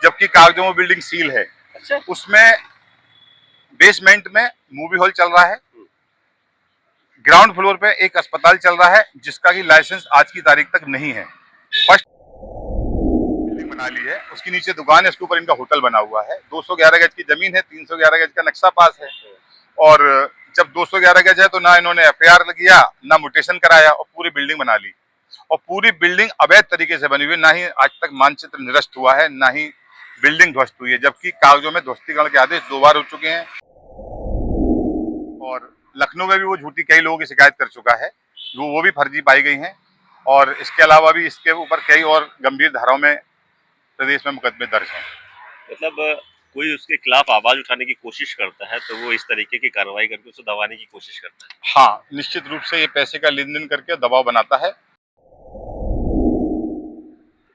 जबकि कागजों में बिल्डिंग सील है। अच्छा। उसमें बेसमेंट में मूवी हॉल चल रहा है, ग्राउंड फ्लोर पे एक अस्पताल चल रहा है जिसका की लाइसेंस आज की तारीख तक नहीं है। फर्स्ट बिल्डिंग बना ली है, उसके नीचे दुकान है, उसके ऊपर इनका होटल बना हुआ है। 211 गज की जमीन है, 311 गज का नक्शा पास है। और जब 211 गज है तो ना इन्होंने एफआईआर किया, ना म्यूटेशन कराया और पूरी बिल्डिंग बना ली। और पूरी बिल्डिंग अवैध तरीके से बनी हुई है, ना ही आज तक मानचित्र निरस्त हुआ है, ना ही बिल्डिंग ध्वस्त हुई है, जबकि कागजों में ध्वस्तीकरण के आदेश 2 बार हो चुके हैं। और लखनऊ में भी वो झूठी कई लोगों की शिकायत कर चुका है, वो भी फर्जी पाई गई हैं। और इसके अलावा भी इसके ऊपर कई और गंभीर धाराओं में प्रदेश में मुकदमे दर्ज हैं। मतलब कोई उसके खिलाफ आवाज उठाने की कोशिश करता है तो वो इस तरीके की कार्रवाई करके उसे दबाने की कोशिश करता है। हाँ, निश्चित रूप से ये पैसे का लेन देन करके दबाव बनाता है।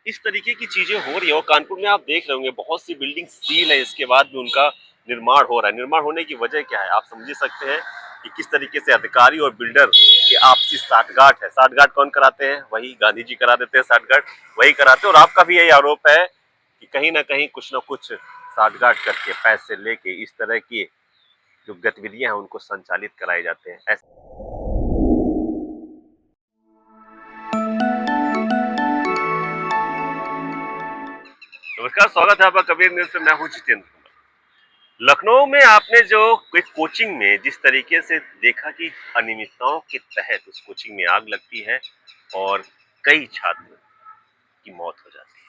इस तरीके की चीजें हो रही है और कानपुर में आप देख रहे होंगे बहुत सी बिल्डिंग सील है, इसके बाद भी उनका निर्माण हो रहा है। निर्माण होने की वजह क्या है आप समझ ही सकते हैं कि किस तरीके से अधिकारी और बिल्डर की आपसी साठगांठ है। साठगांठ कौन कराते हैं? वही गांधी जी करा देते हैं, साठगांठ वही कराते हैं। और आपका भी यही आरोप है कि कहीं ना कहीं कुछ ना कुछ साठगांठ करके पैसे लेके इस तरह की जो गतिविधियां हैं उनको संचालित कराए जाते हैं। नमस्कार, स्वागत है आपका कबीर न्यूज पे। मैं हूं जितेंद्र कुमार। लखनऊ में आपने जो एक कोचिंग में जिस तरीके से देखा कि अनियमितताओं के तहत उस कोचिंग में आग लगती है और कई छात्र की मौत हो जाती है,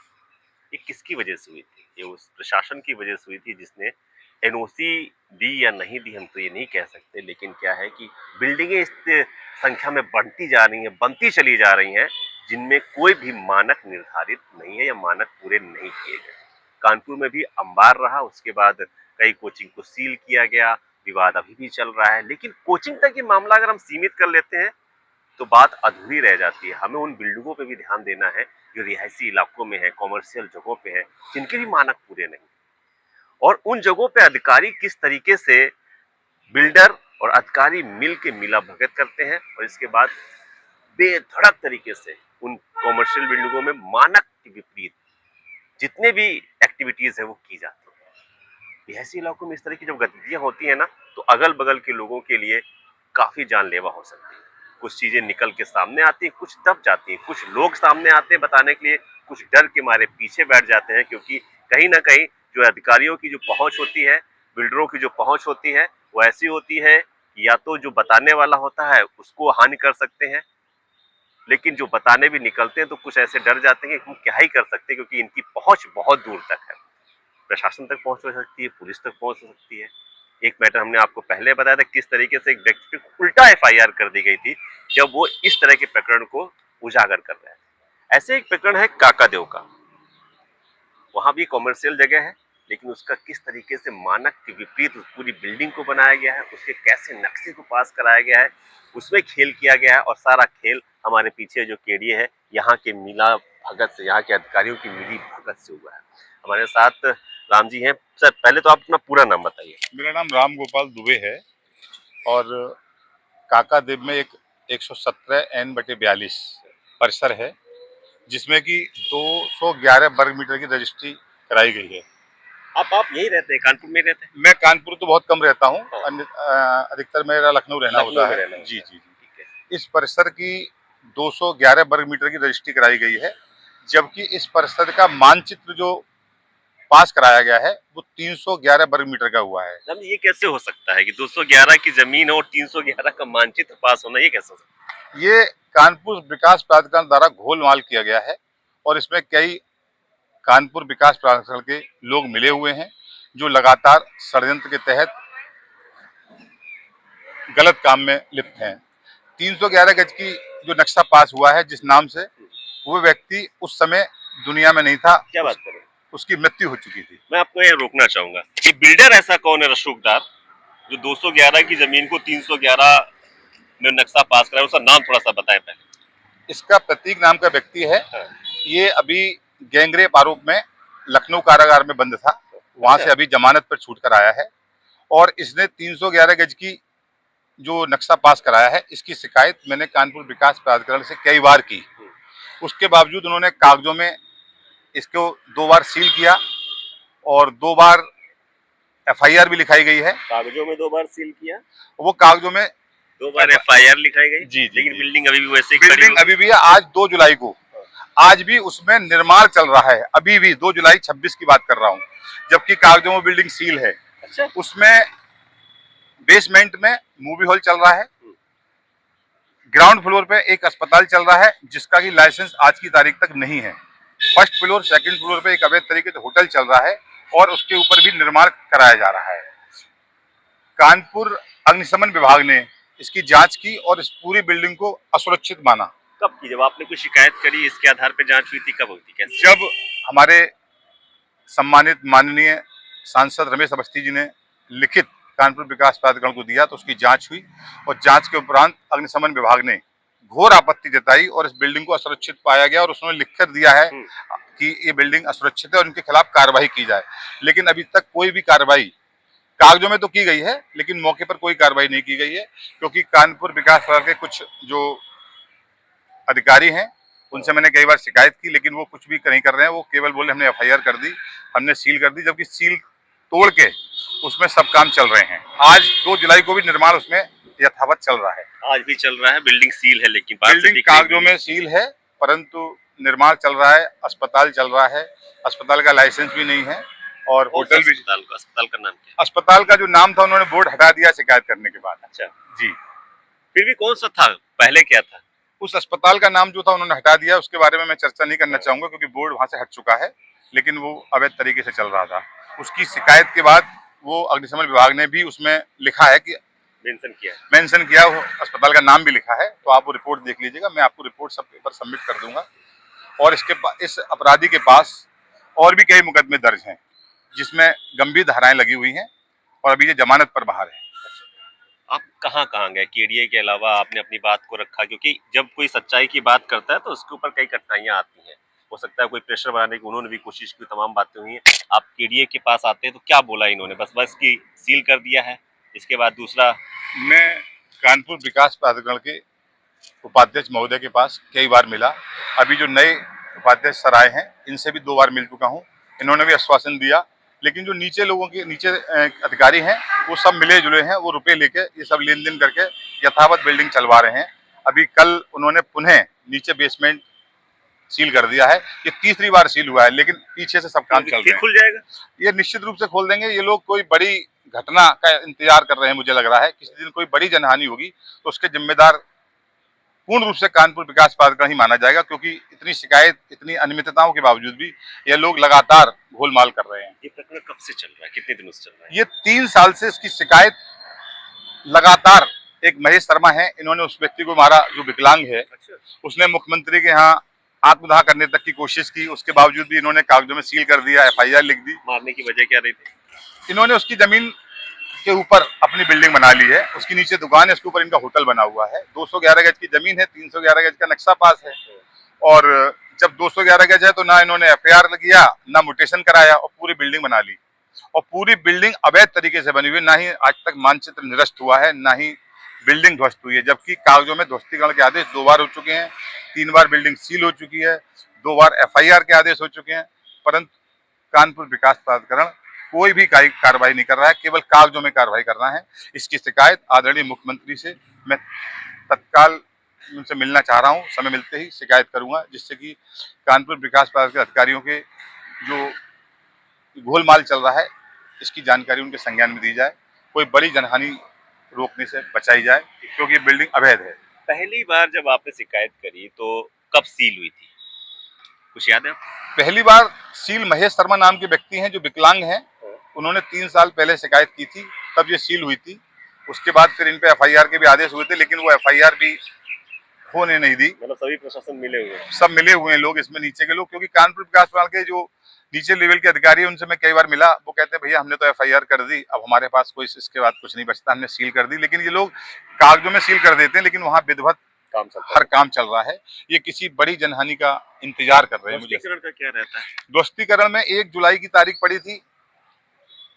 ये किसकी वजह से हुई थी? ये उस प्रशासन की वजह से हुई थी जिसने एनओसी दी या नहीं दी हम तो ये नहीं कह सकते, लेकिन क्या है कि बिल्डिंगें इस संख्या में बढ़ती जा रही हैं, बनती चली जा रही हैं, जिनमें कोई भी मानक निर्धारित नहीं है या मानक पूरे नहीं किए गए। कानपुर में भी अंबार रहा, उसके बाद कई कोचिंग को सील किया गया, विवाद अभी भी चल रहा है। लेकिन कोचिंग तक ये मामला अगर हम सीमित कर लेते हैं तो बात अधूरी रह जाती है। हमें उन बिल्डिंगों पे भी ध्यान देना है जो रिहायशी इलाकों में है, कॉमर्शियल जगहों पे है, जिनके भी मानक पूरे नहीं। और उन जगहों पे अधिकारी किस तरीके से बिल्डर और अधिकारी मिल के मिला भगत करते हैं और इसके बाद बेधड़क तरीके से उन कॉमर्शियल बिल्डिंगों में मानक के विपरीत जितने भी एक्टिविटीज है वो की जाती है। ऐसे इलाकों में इस तरह की जब गतिविधियां होती है ना तो अगल बगल के लोगों के लिए काफी जानलेवा हो सकती है। कुछ चीजें निकल के सामने आती हैं, कुछ दब जाती हैं, कुछ लोग सामने आते हैं बताने के लिए, कुछ डर के मारे पीछे बैठ जाते हैं, क्योंकि कहीं ना कहीं जो अधिकारियों की जो पहुंच होती है, बिल्डरों की जो पहुंच होती है वो ऐसी होती है या तो जो बताने वाला होता है उसको हानि कर सकते हैं, लेकिन जो बताने भी निकलते हैं तो कुछ ऐसे डर जाते हैं कि हम क्या ही कर सकते हैं, क्योंकि इनकी पहुंच बहुत दूर तक है। प्रशासन तक पहुंच हो सकती है, पुलिस तक पहुंच हो सकती है। एक मैटर हमने आपको पहले बताया था किस तरीके से एक व्यक्ति पे उल्टा एफआईआर कर दी गई थी जब वो इस तरह के प्रकरण को उजागर कर रहे थे। ऐसे एक प्रकरण है काकादेव का। वहां भी कॉमर्शियल जगह है, लेकिन उसका किस तरीके से मानक के विपरीत उस पूरी बिल्डिंग को बनाया गया है, उसके कैसे नक्शे को पास कराया गया है, उसमें खेल किया गया है। और सारा खेल हमारे पीछे जो केडीए है यहाँ के मिला भगत से, यहाँ के अधिकारियों की मिली भगत से हुआ है। हमारे साथ राम जी हैं। सर पहले तो आप अपना पूरा नाम बताइए। मेरा नाम राम गोपाल दुबे है और काकादेव में एक 117N/42 परिसर है जिसमें कि 211 वर्ग मीटर की रजिस्ट्री कराई गई है। आप यही रहते हैं, कानपुर में रहते हैं? मैं कानपुर तो बहुत कम रहता हूँ, हाँ। अधिकतर मेरा लखनऊ रहना होता है। रहना जी होता जी है। जी। ठीक है। इस परिसर की 211 वर्ग मीटर की रजिस्ट्री कराई गई है, जबकि इस परिसर का मानचित्र जो पास कराया गया है वो 311 वर्ग मीटर का हुआ है। ये कैसे हो सकता है कि 211 की जमीन और 311 का मानचित्र पास होना, ये कैसे हो सकता है? ये कानपुर विकास प्राधिकरण द्वारा घोलमाल किया गया है और इसमें कई कानपुर विकास प्राधिकरण के लोग मिले हुए हैं जो लगातार षड्यंत्र के तहत गलत काम में लिप्त हैं। 311 गज की जो नक्शा पास हुआ है जिस नाम से, वो व्यक्ति उस समय दुनिया में नहीं था। क्या बात करें? उसकी मृत्यु हो चुकी थी। मैं आपको यहाँ रोकना चाहूंगा कि बिल्डर ऐसा कौन है रसूखदार जो 211 की जमीन को 311 में नक्शा पास कराए, उसका नाम थोड़ा सा बताएं पहले। इसका प्रतीक नाम का व्यक्ति है। हाँ। ये अभी गैंगरेप आरोप में लखनऊ कारागार में बंद था, वहां से अभी जमानत पर छूट कर आया है और इसने 311 गज की जो नक्शा पास कराया है इसकी शिकायत मैंने कानपुर विकास प्राधिकरण से कई बार की। उसके बावजूद उन्होंने कागजों में इसको 2 बार सील किया और 2 बार एफआईआर भी लिखाई गई है। कागजों में 2 बार सील किया, वो कागजों में 2 बार एफआईआर लिखाई गई, जी, जी, लेकिन जी। बिल्डिंग अभी भी वैसे ही खड़ी बिल्डिंग होगी। अभी भी है। आज 2 जुलाई को, आज भी उसमें निर्माण चल रहा है, अभी भी 2 जुलाई 26 की बात कर रहा हूँ, जबकि कागजों में बिल्डिंग सील है। अच्छा, उसमें बेसमेंट में मूवी हॉल चल रहा है, ग्राउंड फ्लोर पे एक अस्पताल चल रहा है जिसका कि लाइसेंस आज की तारीख तक नहीं है। फर्स्ट फ्लोर, सेकंड फ्लोर पे एक अवैध तरीके से होटल चल रहा है और उसके ऊपर भी निर्माण कराया जा रहा है। कानपुर अग्निशमन विभाग ने इसकी जांच की और इस पूरी बिल्डिंग को असुरक्षित माना। कब की, जब आपने कोई शिकायत करी इसके आधार पे जांच हुई थी, कब हुई थी, कैसे? जब हमारे सम्मानित माननीय सांसद रमेश अवस्थी जी ने लिखित कानपुर विकास प्राधिकरण को दिया तो उसकी जांच हुई और जांच के उपरांत अग्निशमन विभाग ने घोर आपत्ति जताई और इस बिल्डिंग को असुरक्षित पाया गया और उसने लिखकर दिया है कि ये बिल्डिंग असुरक्षित है और इनके खिलाफ कार्रवाई की जाए। लेकिन अभी तक कोई भी कार्रवाई कागजों में तो की गई है लेकिन मौके पर कोई कार्रवाई नहीं की गई है, क्योंकि कानपुर विकास प्राधिकरण के कुछ जो अधिकारी हैं उनसे मैंने कई बार शिकायत की लेकिन वो कुछ भी नहीं कर रहे हैं। वो केवल बोले हमने एफआईआर कर दी, हमने सील कर दी, जबकि सील तोड़ के उसमें सब काम चल रहे हैं। आज 2 जुलाई को भी निर्माण उसमें यथावत चल रहा है। आज भी चल रहा है, बिल्डिंग सील है, लेकिन बाहर से बिल्डिंग दिख रही कागजों में सील है परंतु निर्माण चल रहा है, अस्पताल चल रहा है, अस्पताल का लाइसेंस भी नहीं है और कौन सा होटल भी। अस्पताल का नाम क्या है? अस्पताल का जो नाम था उन्होंने बोर्ड हटा दिया शिकायत करने के बाद। अच्छा, जी, फिर भी कौन सा था, पहले क्या था? उस अस्पताल का नाम जो था उन्होंने हटा दिया, उसके बारे में मैं चर्चा नहीं करना चाहूंगा क्योंकि बोर्ड वहां से हट चुका है, लेकिन वो अवैध तरीके से चल रहा था। उसकी शिकायत के बाद वो अग्निशमन विभाग ने भी उसमें लिखा है कि मेंशन किया, वो अस्पताल का नाम भी लिखा है, तो आप वो रिपोर्ट देख लीजिएगा, मैं आपको रिपोर्ट सब पेपर सबमिट कर दूंगा। और इस अपराधी के पास और भी कई मुकदमे दर्ज हैं जिसमें गंभीर धाराएं लगी हुई हैं और अभी ये जमानत पर बाहर है। आप कहाँ गए? केडीए के अलावा आपने अपनी बात को रखा, क्योंकि जब कोई सच्चाई की बात करता है तो उसके ऊपर कई कठिनाइयां आती हैं। हो सकता है कोई प्रेशर बनाने की उन्होंने भी कोशिश की, तमाम बातें हुई हैं। आप केडीए के पास आते हैं तो क्या बोला इन्होंने? बस की सील कर दिया है, इसके बाद दूसरा? मैं कानपुर विकास प्राधिकरण के उपाध्यक्ष महोदय के पास कई बार मिला, अभी जो नए उपाध्यक्ष सर आए हैं इनसे भी 2 बार मिल चुका हूँ, इन्होंने भी आश्वासन दिया, लेकिन जो नीचे अधिकारी हैं वो सब मिले जुले हैं, वो रुपए लेके ये सब लेन देन करके यथावत बिल्डिंग चलवा रहे हैं। अभी कल उन्होंने पुनः नीचे बेसमेंट सील कर दिया है, ये तीसरी बार सील हुआ है, लेकिन पीछे से सब काम चल रहे हैं। खुल जाएगा, ये निश्चित रूप से खोल देंगे। ये लोग कोई बड़ी घटना का इंतजार कर रहे हैं, मुझे लग रहा है किसी दिन कोई बड़ी जनहानि होगी तो उसके जिम्मेदार पूर्ण रूप से कानपुर विकास प्राधिकरण ही माना जाएगा, क्योंकि इतनी शिकायत, इतनी अनियमितताओं के बावजूद भी ये लोग लगातार घोलमाल कर रहे हैं। ये प्रकरण कब से चल रहा है, कितने दिनों से चल रहा है? ये 3 साल से इसकी शिकायत लगातार। एक महेश शर्मा है, इन्होंने उस व्यक्ति को मारा जो विकलांग है, उसने मुख्यमंत्री के यहाँ आत्मदाह करने तक की कोशिश की, उसके बावजूद भी इन्होंने कागजों में सील कर दिया, एफआईआर लिख दी। मारने की वजह क्या रही थी? इन्होंने उसकी जमीन के ऊपर अपनी बिल्डिंग बना ली है, उसके नीचे दुकान है, उसके ऊपर इनका होटल बना हुआ है। 211 गज की जमीन है, 311 गज का नक्शा पास है और जब 211 गज है तो ना इन्होंने एफआईआर किया, ना म्यूटेशन कराया और पूरी बिल्डिंग बना ली और पूरी बिल्डिंग अवैध तरीके से बनी हुई। ना ही आज तक मानचित्र निरस्त हुआ है, ना ही बिल्डिंग ध्वस्त हुई है, जबकि कागजों में ध्वस्तीकरण के आदेश 2 बार हो चुके हैं, 3 बार बिल्डिंग सील हो चुकी है, 2 बार एफआईआर के आदेश हो चुके हैं, परंतु कानपुर विकास प्राधिकरण कोई भी कार्रवाई नहीं कर रहा है, केवल कागजों में कार्रवाई करना है। इसकी शिकायत आदरणीय मुख्यमंत्री से मैं तत्काल उनसे मिलना चाह रहा हूं, समय मिलते ही शिकायत करूंगा, जिससे कि कानपुर विकास प्राधिकरण के अधिकारियों के जो घोलमाल चल रहा है इसकी जानकारी उनके संज्ञान में दी जाए, कोई बड़ी जनहानि रोकने से बचाई जाए, क्योंकि ये बिल्डिंग अवैध है। पहली बार जब आपने शिकायत करी तो कब सील हुई थी, कुछ याद है आपको? पहली बार सील महेश शर्मा नाम के व्यक्ति हैं जो विकलांग हैं, उन्होंने 3 साल पहले शिकायत की थी, तब ये सील हुई थी। उसके बाद फिर इन पे एफआईआर के भी आदेश हुए थे, लेकिन वो एफआईआर भी होने नहीं दी। मतलब सभी प्रशासन मिले हुए हैं? सब मिले हुए हैं लोग इसमें, नीचे के लोग, क्योंकि कानपुर विकास प्राधिकरण के जो नीचे लेवल के अधिकारी हैं उनसे मैं कई बार मिला, वो कहते हैं भैया हमने तो एफआईआर कर दी, अब हमारे पास कोई इसके बाद कुछ नहीं बचता, हमने सील कर दी। लेकिन ये लोग कागजों में सील कर देते हैं, लेकिन वहाँ विधिवत हर काम चल रहा है। ये किसी बड़ी जनहानि का इंतजार कर रहे हैं। मुझे ध्वस्तीकरण का क्या रहता है? ध्वस्तीकरण में 1 जुलाई की तारीख पड़ी थी,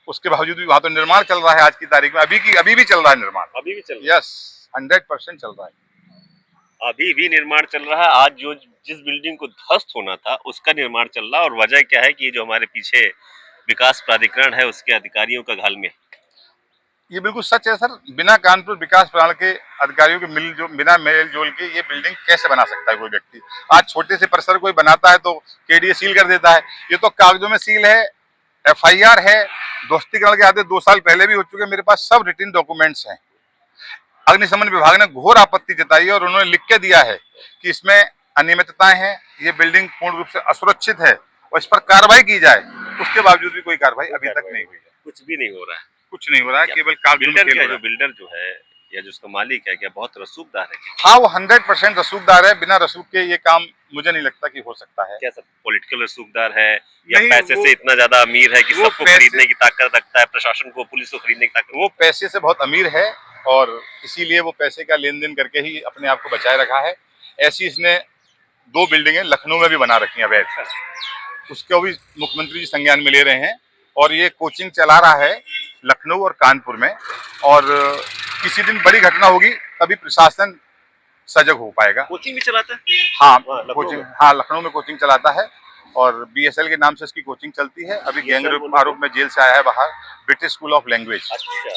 उसके बावजूद भी वहां तो निर्माण चल रहा है आज की तारीख में, अभी भी चल रहा है निर्माण, अभी भी चल रहा है? यस, 100% चल रहा है। अभी भी निर्माण चल रहा है। आज जो जिस बिल्डिंग को ध्वस्त होना था उसका निर्माण चल रहा है, और वजह क्या है कि ये जो हमारे पीछे विकास प्राधिकरण है उसके अधिकारियों का घालमेल। ये बिल्कुल सच है सर। बिना कानपुर विकास प्राधिकरण के अधिकारियों के बिना मेल जोल के ये बिल्डिंग कैसे बना सकता है कोई व्यक्ति। आज छोटे से परिसर कोई बनाता है तो केडीए सील कर देता है, ये तो कागजों में सील है, एफआईआर है, ध्वस्तीकरण के आदेश 2 साल पहले भी हो चुके हैं, मेरे पास सब रिटन डॉक्यूमेंट्स हैं। अग्निशमन विभाग ने घोर आपत्ति जताई है और उन्होंने लिख के दिया है कि इसमें अनियमितताएं हैं, ये बिल्डिंग पूर्ण रूप से असुरक्षित है और इस पर कार्रवाई की जाए। उसके बावजूद भी कोई कार्रवाई अभी तक नहीं हुई है। कुछ भी नहीं हो रहा है। कुछ नहीं हो रहा है, केवल कागजों में बिल्डर खेल क्या हो रहा जो है। बिल्डर जो है या जो उसका मालिक है क्या बहुत रसूखदार है? हाँ, वो 100% रसूखदार है। बिना रसूख के ये काम मुझे नहीं लगता कि हो सकता है। क्या सब पॉलिटिकल रसूखदार है या नहीं, पैसे से इतना ज्यादा अमीर है कि वो सबको पैसे- खरीदने की ताकत रखता है, प्रशासन को, पुलिस को खरीदने की ताकत? वो पैसे से बहुत अमीर है और इसीलिए वो पैसे का लेन देन करके ही अपने आप को बचाए रखा है। ऐसी इसने 2 बिल्डिंगें लखनऊ में भी बना रखी हैं अवैध, उसको भी मुख्यमंत्री जी संज्ञान में ले रहे हैं और ये कोचिंग चला रहा है लखनऊ और कानपुर में। और किसी दिन बड़ी घटना होगी तभी प्रशासन सजग हो पाएगा। कोचिंग भी चलाता है? हाँ, लखनऊ कोचिंग, में? हाँ, लखनऊ में कोचिंग चलाता है और बीएसएल के नाम से इसकी कोचिंग चलती है। अभी गैंग रेप आरोप में जेल से आया है बाहर। British school of language. अच्छा,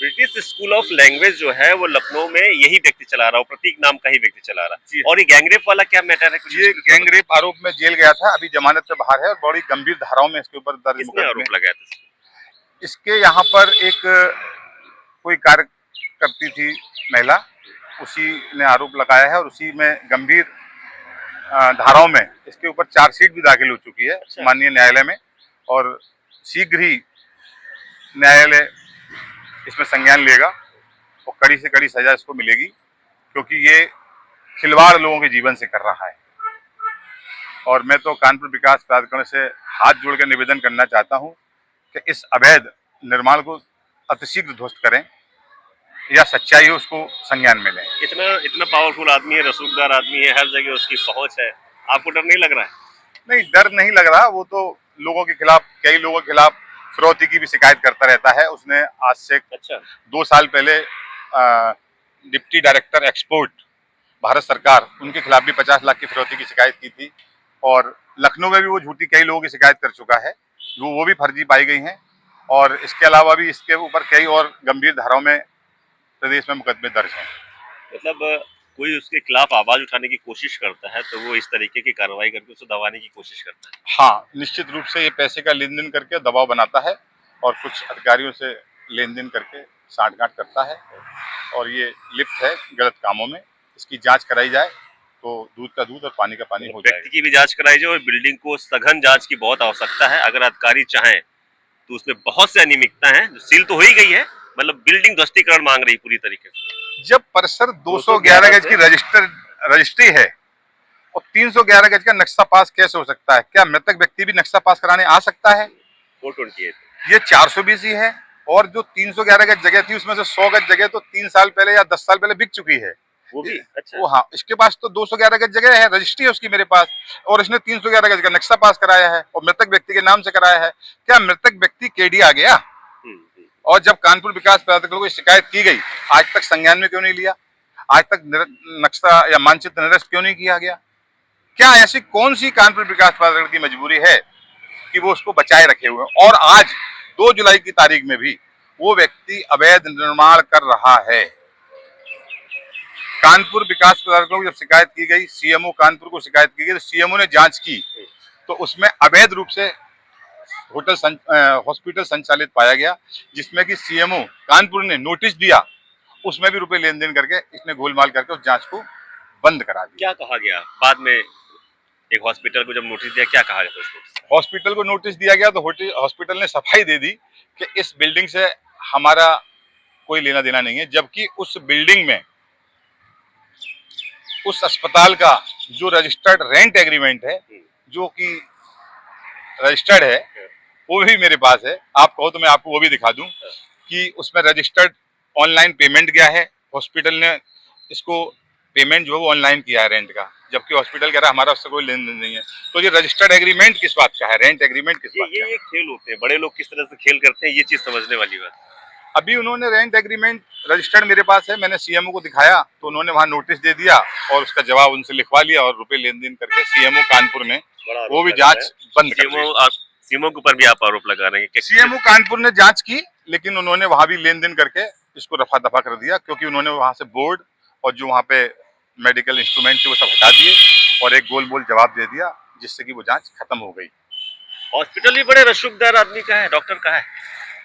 ब्रिटिश स्कूल ऑफ लैंग्वेज जो है वो लखनऊ में यही व्यक्ति चला रहा है, प्रतीक नाम का ही व्यक्ति चला रहा जी। है। और ये गैंगरेप वाला क्या मैटर है? कुछ ये गैंग रेप आरोप में जेल गया था, अभी जमानत पे बाहर है और बड़ी गंभीर धाराओं में इसके ऊपर दर्ज किसने मुकदमे। आरोप लगाया था? इसके यहाँ पर एक कोई कार्य करती थी महिला, उसी ने आरोप लगाया है और उसी में गंभीर धाराओं में इसके ऊपर चार्जशीट भी दाखिल हो चुकी है माननीय न्यायालय में और शीघ्र ही न्यायालय इसमें संज्ञान लेगा और कड़ी से कड़ी सजा इसको मिलेगी, क्योंकि ये खिलवाड़ लोगों के जीवन से कर रहा है। और मैं तो कानपुर विकास प्राधिकरण से हाथ जोड़ कर निवेदन करना चाहता हूं कि इस अवैध निर्माण को अतिशीघ्र ध्वस्त करें या सच्चाई है उसको संज्ञान में लें। इतना पावरफुल आदमी है, रसूखदार आदमी है, हर जगह उसकी पहुंच है, आपको डर नहीं लग रहा है? नहीं, डर नहीं लग रहा। वो तो लोगों के खिलाफ, कई लोगों के खिलाफ फिरौती की भी शिकायत करता रहता है। उसने आज से 2 साल पहले डिप्टी डायरेक्टर एक्सपोर्ट भारत सरकार, उनके खिलाफ भी 50 लाख की फिरौती की शिकायत की थी और लखनऊ में भी वो झूठी कई लोगों की शिकायत कर चुका है, वो भी फर्जी पाई गई हैं। और इसके अलावा भी इसके ऊपर कई और गंभीर धाराओं में प्रदेश में मुकदमे दर्ज हैं। मतलब कोई उसके खिलाफ आवाज उठाने की कोशिश करता है तो वो इस तरीके की कार्रवाई करके उसे दबाने की कोशिश करता है। हाँ, निश्चित रूप से ये पैसे का लेन देन करके दबाव बनाता है और कुछ अधिकारियों से लेन देन करके साठगांठ करता है और ये लिप्त है गलत कामों में। इसकी जांच कराई जाए तो दूध का दूध और पानी का पानी हो जाएगा। व्यक्ति की भी जांच कराई जाए और बिल्डिंग को सघन जांच की बहुत आवश्यकता है। अगर अधिकारी चाहें तो उसमें बहुत से अनियमितता है, जो सील तो हो ही गई है, मतलब बिल्डिंग ध्वस्तीकरण मांग रही पूरी तरीके से। जब परिसर 211 गज की रजिस्ट्री है और 311 गज का नक्शा पास कैसे हो सकता है? क्या मृतक व्यक्ति भी नक्शा पास कराने आ सकता है? 428 ये 420 ही है और जो 311 गज जगह थी उसमें से 100 गज जगह तो 3 साल पहले या 10 साल पहले बिक चुकी है। वो भी अच्छा। वो हाँ, इसके पास तो 211 गज जगह है, रजिस्ट्री है उसकी मेरे पास और इसने 311 गज का नक्शा पास कराया है और मृतक व्यक्ति के नाम से कराया है। क्या मृतक व्यक्ति केडी आ गया? और जब कानपुर विकास प्राधिकरण को शिकायत की गई, आज तक संज्ञान में क्यों नहीं लिया? आज तक नक्शा या मानचित्र निरस्त क्यों नहीं किया गया? क्या ऐसी कौन सी कानपुर विकास प्राधिकरण की मजबूरी है कि वो उसको बचाए रखे हुए? और आज 2 जुलाई की तारीख में भी वो व्यक्ति अवैध निर्माण कर रहा है। कानपुर विकास प्राधिकरण को जब शिकायत की गई, सीएमओ कानपुर को शिकायत की गई तो सीएमओ ने जांच की तो उसमें अवैध रूप से हॉस्पिटल संचालित पाया गया, जिसमें कि सीएमओ कानपुर ने नोटिस दिया, उसमें भी रुपए लेन देन करके इसने गोलमाल करके उस जांच को बंद करा दिया। क्या कहा गया बाद में? एक हॉस्पिटल को जब नोटिस दिया, क्या कहा गया उसको? हॉस्पिटल को नोटिस दिया गया तो हॉस्पिटल ने सफाई दे दी कि इस बिल्डिंग से हमारा कोई लेना देना नहीं है, जबकि उस बिल्डिंग में उस अस्पताल का जो रजिस्टर्ड रेंट एग्रीमेंट है, जो कि रजिस्टर्ड है, वो भी मेरे पास है। आप कहो तो मैं आपको वो भी दिखा दूं कि उसमें रजिस्टर्ड ऑनलाइन पेमेंट गया है। हॉस्पिटल ने इसको पेमेंट जो है वो ऑनलाइन किया है रेंट का, जबकि हॉस्पिटल कह रहा है हमारा उससे कोई लेन देन नहीं है। तो ये रजिस्टर्ड एग्रीमेंट किस बात का है? रेंट एग्रीमेंट किस बात का है? ये खेल होते हैं, बड़े लोग किस तरह से खेल करते हैं, ये चीज समझने वाली बात। अभी उन्होंने रेंट एग्रीमेंट रजिस्टर्ड मेरे पास है, मैंने सीएमओ को दिखाया तो उन्होंने वहां नोटिस दे दिया और उसका जवाब उनसे लिखवा लिया और रुपए लेन देन करके सीएमओ कानपुर ने वो भी जांच बंद कर दी। सीएमओ के ऊपर भी आप आरोप लगा रहे हैं कि सीएमओ कानपुर ने जांच की, लेकिन उन्होंने वहां भी लेन देन करके इसको रफा दफा कर दिया, क्योंकि उन्होंने वहां से बोर्ड और जो वहां पे मेडिकल इंस्ट्रूमेंट थे वो सब हटा दिए और एक गोल बोल जवाब दे दिया, जिससे कि वो जांच खत्म हो गई। हॉस्पिटल भी बड़े रसूखदार आदमी का है, डॉक्टर का है।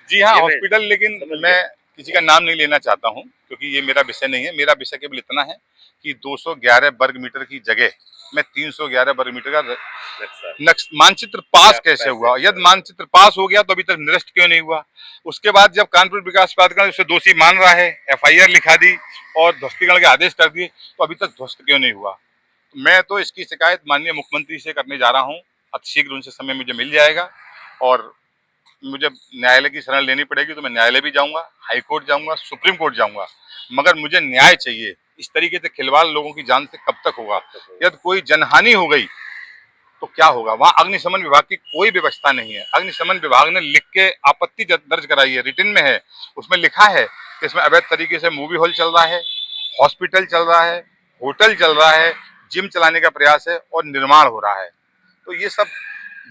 जी हाँ, ये मैं हॉस्पिटल, लेकिन समझ मैं गया। किसी का नाम नहीं लेना चाहता हूँ, क्योंकि ये मेरा विषय नहीं है। मेरा विषय केवल इतना है कि 211 वर्ग मीटर की जगह में 311 वर्ग मीटर का मानचित्र पास कैसे हुआ? यदि मानचित्र पास हो गया तो अभी तक निरस्त क्यों नहीं हुआ? उसके बाद जब कानपुर विकास प्राधिकरण उसे दोषी मान रहा है, एफआईआर लिखा दी और ध्वस्तीकरण के आदेश कर दिए, तो अभी तक ध्वस्त क्यों नहीं हुआ? मैं तो इसकी शिकायत माननीय मुख्यमंत्री से करने जा रहा हूँ। अतिशीघ्र उनसे समय मुझे मिल जाएगा और मुझे न्यायालय की शरण लेनी पड़ेगी तो मैं न्यायालय भी जाऊंगा, हाई कोर्ट जाऊंगा, सुप्रीम कोर्ट जाऊंगा, मगर मुझे न्याय चाहिए। इस तरीके से खिलवाड़ लोगों की जान से कब तक होगा? यदि कोई जनहानि हो गई तो क्या होगा? वहां अग्निशमन विभाग की कोई व्यवस्था नहीं है। अग्निशमन विभाग ने लिख के आपत्ति दर्ज कराई है, रिटन में है, उसमें लिखा है कि इसमें अवैध तरीके से मूवी हॉल चल रहा है, हॉस्पिटल चल रहा है, होटल चल रहा है, जिम चलाने का प्रयास है और निर्माण हो रहा है। तो ये सब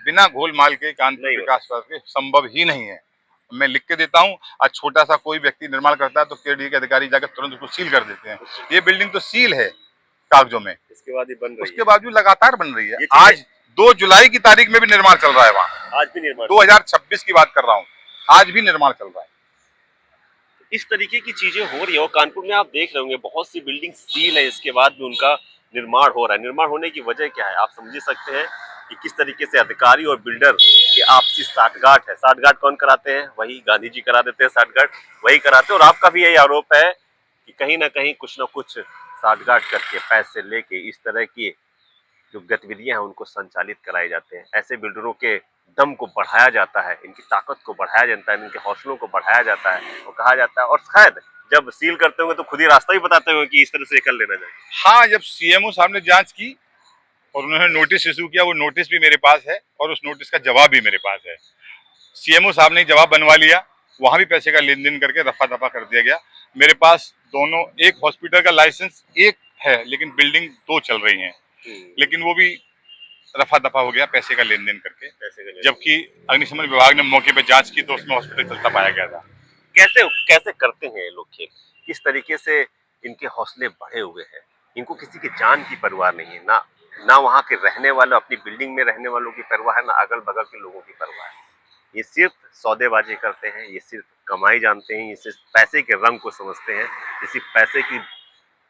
बिना घोलमाल के कानपुर नहीं विकास के संभव ही नहीं है। मैं लिख के देता हूँ, आज छोटा सा कोई व्यक्ति निर्माण करता है तो केडीए के अधिकारी जाकर तुरंत उसको सील कर देते हैं। ये बिल्डिंग तो सील है कागजों में, इसके बाद ही बन रही उसके है। बावजूद लगातार बन रही है। ये चीजें आज 2 जुलाई की तारीख में भी निर्माण चल रहा है वहाँ। आज भी निर्माण 2026 की बात कर रहा हूँ, आज भी निर्माण चल रहा है। इस तरीके की चीजें हो रही है और कानपुर में आप देख रहे होंगे बहुत सी बिल्डिंग सील है, इसके बाद भी उनका निर्माण हो रहा है। निर्माण होने की वजह क्या है? आप समझ ही सकते हैं कि किस तरीके से अधिकारी और बिल्डर की आपसी साठगांठ है। साठगांठ कौन कराते हैं? वही गांधी जी करा देते हैं साठगांठ, वही कराते हैं। और आपका भी यही आरोप है कि कहीं ना कहीं कुछ ना कुछ साठगांठ करके पैसे लेके इस तरह की जो गतिविधियां हैं उनको संचालित कराए जाते हैं। ऐसे बिल्डरों के दम को बढ़ाया जाता है, इनकी ताकत को बढ़ाया जाता है, इनके हौसलों को बढ़ाया जाता है और कहा जाता है, और शायद जब सील करते होंगे तो खुद ही रास्ता भी बताते होंगे कि इस तरह से कर लेना चाहिए। हाँ, जब सीएमओ साहब ने जांच की और उन्होंने नोटिस इशू किया, वो नोटिस भी मेरे पास है और उस नोटिस का जवाब भी मेरे पास है। सीएमओ साहब ने जवाब बनवा लिया, वहां भी पैसे का लेन देन करके रफा दफा कर दिया गया। मेरे पास दोनों, एक हॉस्पिटल का लाइसेंस एक है, लेकिन बिल्डिंग 2 चल रही हैं, लेकिन वो भी रफा दफा हो गया पैसे का लेन देन करके। जबकि अग्निशमन विभाग ने मौके पर जांच की तो उसमें हॉस्पिटल चलता पाया गया था। कैसे कैसे करते हैं ये लोग खेल? किस तरीके से इनके हौसले बढ़े हुए हैं? इनको किसी की जान की परवाह नहीं है, ना ना वहां के रहने वालों, अपनी बिल्डिंग में रहने वालों की परवाह है, ना अगल बगल के लोगों की परवाह है। ये सिर्फ सौदेबाजी करते हैं, ये सिर्फ कमाई जानते हैं, ये सिर्फ पैसे के रंग को समझते हैं, ये सिर्फ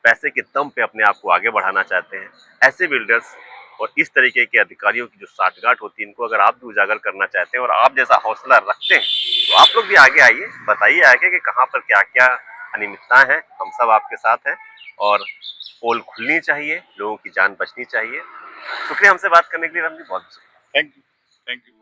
पैसे के दम पे अपने आप को आगे बढ़ाना चाहते हैं। ऐसे बिल्डर्स और इस तरीके के अधिकारियों की जो साठगांठ होती है, इनको अगर आप भी उजागर करना चाहते हैं और आप जैसा हौसला रखते हैं तो आप लोग भी आगे आइए, बताइए आगे कि कहाँ पर क्या क्या अनियमितताएं हैं। हम सब आपके साथ हैं और पोल खुलनी चाहिए, लोगों की जान बचनी चाहिए। शुक्रिया हमसे बात करने के लिए, रमजी, बहुत थैंक यू, थैंक यू।